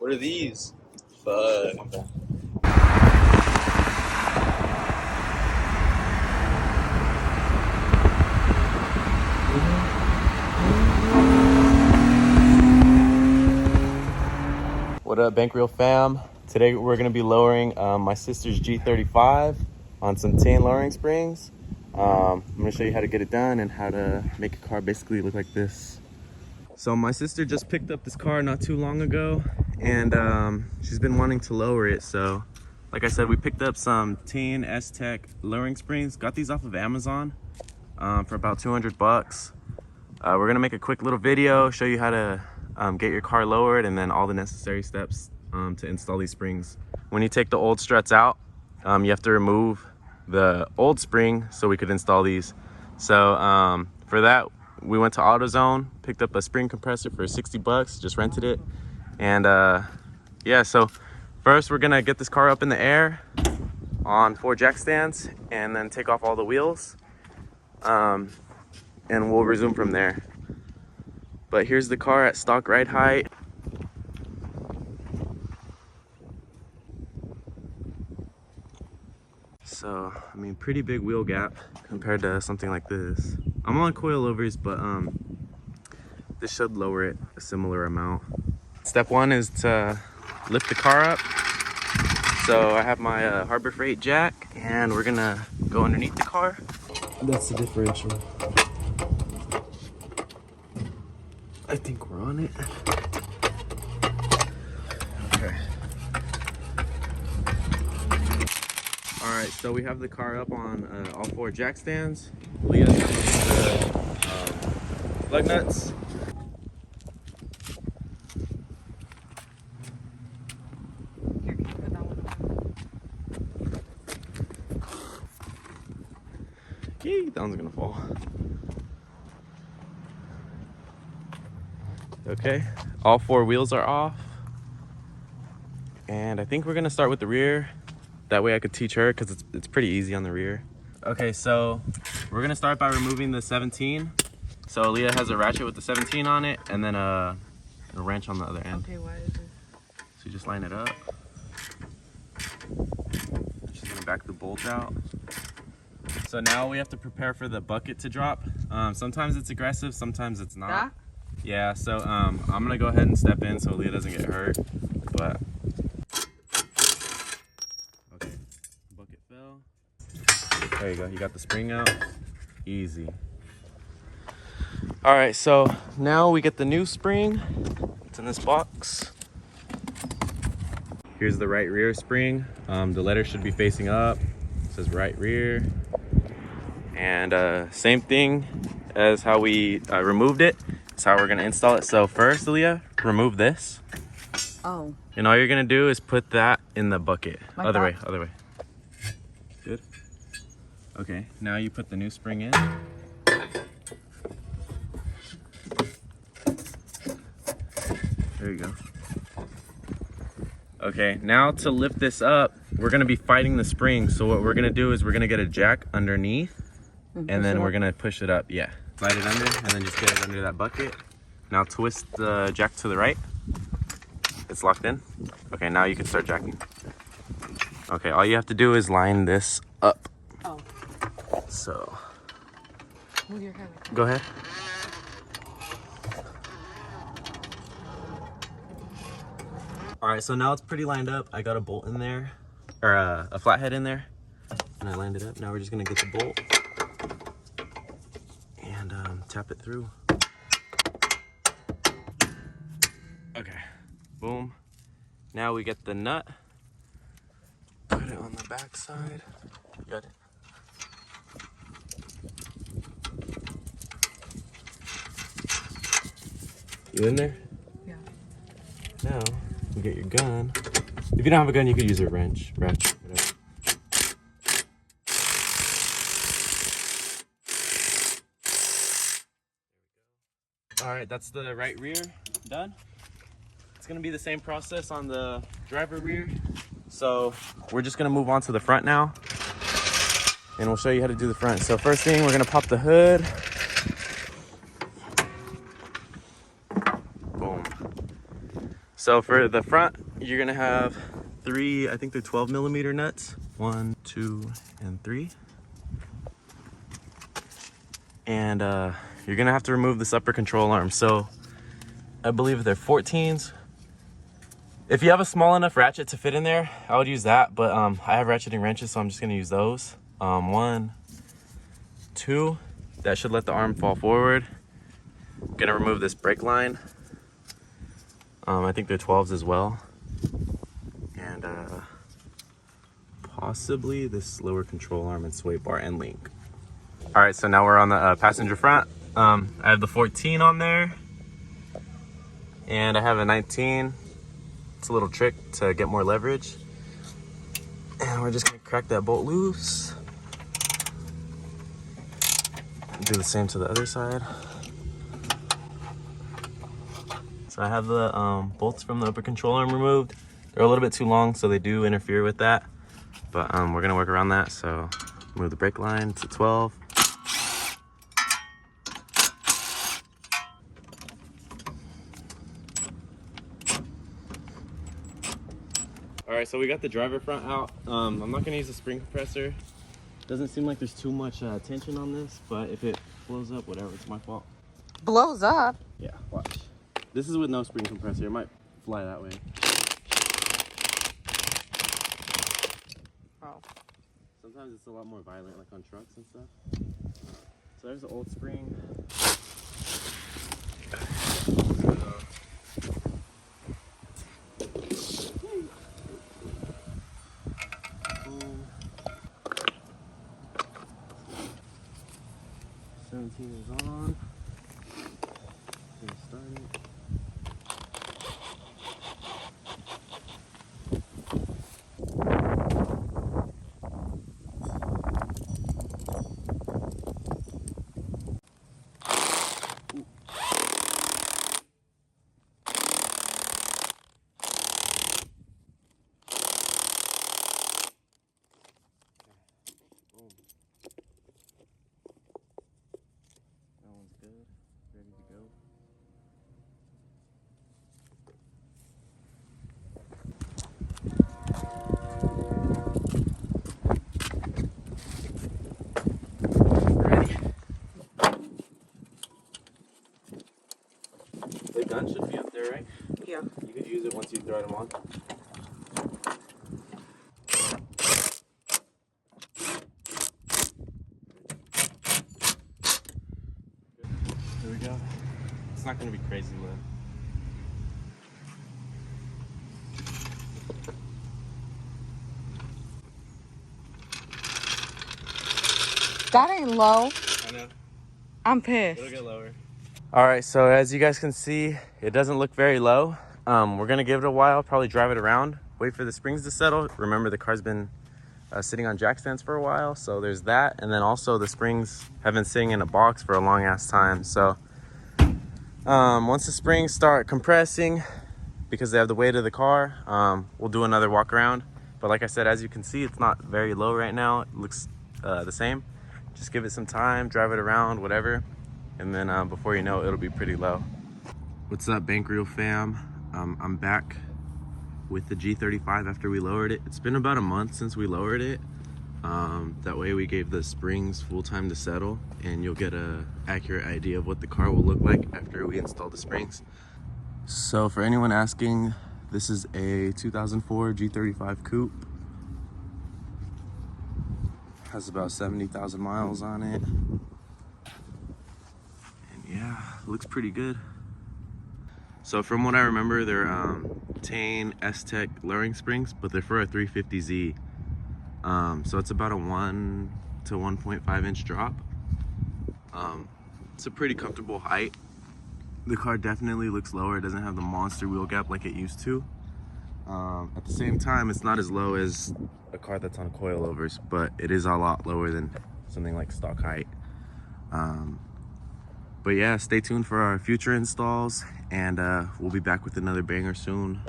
What are these? Fuck. What up, Bank Reel fam? Today we're gonna be lowering my sister's G35 on some TEIN lowering springs. I'm gonna show you how to get it done and how to make a car basically look like this. So my sister just picked up this car not too long ago, and she's been wanting to lower it. So like I said, we picked up some TEIN S-Tech lowering springs. Got these off of Amazon for about 200 bucks. We're gonna make a quick little video, show you how to get your car lowered and then all the necessary steps to install these springs. When you take the old struts out, you have to remove the old spring so we could install these. So for that, we went to AutoZone, picked up a spring compressor for 60 bucks, just rented it. And yeah, so first we're gonna get this car up in the air on 4 jack stands and then take off all the wheels. And we'll resume from there. But here's the car at stock ride height. So, I mean, pretty big wheel gap compared to something like this. I'm on coilovers, but this should lower it a similar amount. Step one is to lift the car up. So I have my Harbor Freight jack, and we're gonna go underneath the car. That's the differential. I think we're on it. Okay. All right, so we have the car up on all 4 jack stands. Leah's the lug nuts. Here, can you put that one on? Yee, that one's gonna fall. Okay, all 4 wheels are off. And I think we're gonna start with the rear. That way I could teach her, because it's pretty easy on the rear. Okay, so we're gonna start by removing the 17. So Leah has a ratchet with the 17 on it, and then a wrench on the other end. Okay, why is this? So you just line it up. She's gonna back the bolt out. So now we have to prepare for the bucket to drop. Sometimes it's aggressive, sometimes it's not. Yeah? Yeah, so I'm gonna go ahead and step in so Leah doesn't get hurt. But okay, bucket fell. There you go, you got the spring out. Easy. All right, so now we get the new spring. It's in this box. Here's the right rear spring. The letter should be facing up. It says right rear. And same thing as how we removed it. That's how we're gonna install it. So first, Leah, remove this. Oh. And all you're gonna do is put that in the bucket. Like other that? way, other way. Good. Okay, now you put the new spring in. There you go. Okay, now to lift this up, we're gonna be fighting the spring. So what we're gonna do is we're gonna get a jack underneath, and then we're gonna push it up. Yeah, slide it under, and then just get it under that bucket. Now twist the jack to the right. It's locked in. Okay, now you can start jacking. Okay, all you have to do is line this up. Oh. So, Move your head. go ahead. All right, so now it's pretty lined up. I got a bolt in there, or a flathead in there, and I lined it up. Now we're just gonna get the bolt and tap it through. Okay, boom. Now we get the nut, put it on the back side. Got it. You in there? Yeah. Now, you get your gun. If you don't have a gun, you could use a wrench, ratchet, whatever. All right, that's the right rear done. It's gonna be the same process on the driver rear. So we're just gonna move on to the front now, and we'll show you how to do the front. So first thing, we're gonna pop the hood. Boom. So for the front, you're gonna have three, I think they're 12 millimeter nuts. 1, 2, and 3. And you're gonna have to remove this upper control arm. So I believe they're 14s. If you have a small enough ratchet to fit in there, I would use that, but I have ratcheting wrenches, so I'm just gonna use those. 1, 2, that should let the arm fall forward. I'm gonna remove this brake line. I think they're 12s as well. And possibly this lower control arm and sway bar and link. All right, so now we're on the passenger front. I have the 14 on there, and I have a 19. It's a little trick to get more leverage. And we're just gonna crack that bolt loose. Do the same to the other side. So I have the bolts from the upper control arm removed. They're a little bit too long, so they do interfere with that. But we're gonna work around that. So move the brake line to 12. All right, so we got the driver front out. I'm not gonna use a spring compressor. Doesn't seem like there's too much tension on this, but if it blows up, whatever, it's my fault. Blows up? Yeah, watch. This is with no spring compressor. It might fly that way. Oh. Sometimes it's a lot more violent, like on trucks and stuff. So there's the old spring. Boom. 17 is on. Gonna start it. That one's good. Ready to go. Ready. The gun should be up there, right? Yeah. You could use it once you throw them on. There we go. It's not going to be crazy low. That ain't low. I know. I'm pissed. It'll get lower. All right, so as you guys can see, it doesn't look very low. We're gonna give it a while, probably drive it around, wait for the springs to settle. Remember, the car's been sitting on jack stands for a while, so there's that. And then also the springs have been sitting in a box for a long ass time. So once the springs start compressing, because they have the weight of the car, we'll do another walk around. But like I said, as you can see, it's not very low right now. It looks the same. Just give it some time, drive it around, whatever. And then before you know it, it'll be pretty low. What's up, Bank Reel fam? I'm back with the G35 after we lowered it. It's been about a month since we lowered it. That way we gave the springs full time to settle, and you'll get a accurate idea of what the car will look like after we install the springs. So for anyone asking, this is a 2004 G35 coupe. Has about 70,000 miles on it. Yeah, looks pretty good. So from what I remember, they're TEIN S-Tech lowering springs, but they're for a 350Z. So it's about a 1 to 1.5 inch drop. It's a pretty comfortable height. The car definitely looks lower. It doesn't have the monster wheel gap like it used to. At the same time, it's not as low as a car that's on coilovers, but it is a lot lower than something like stock height. But yeah, stay tuned for our future installs, and we'll be back with another banger soon.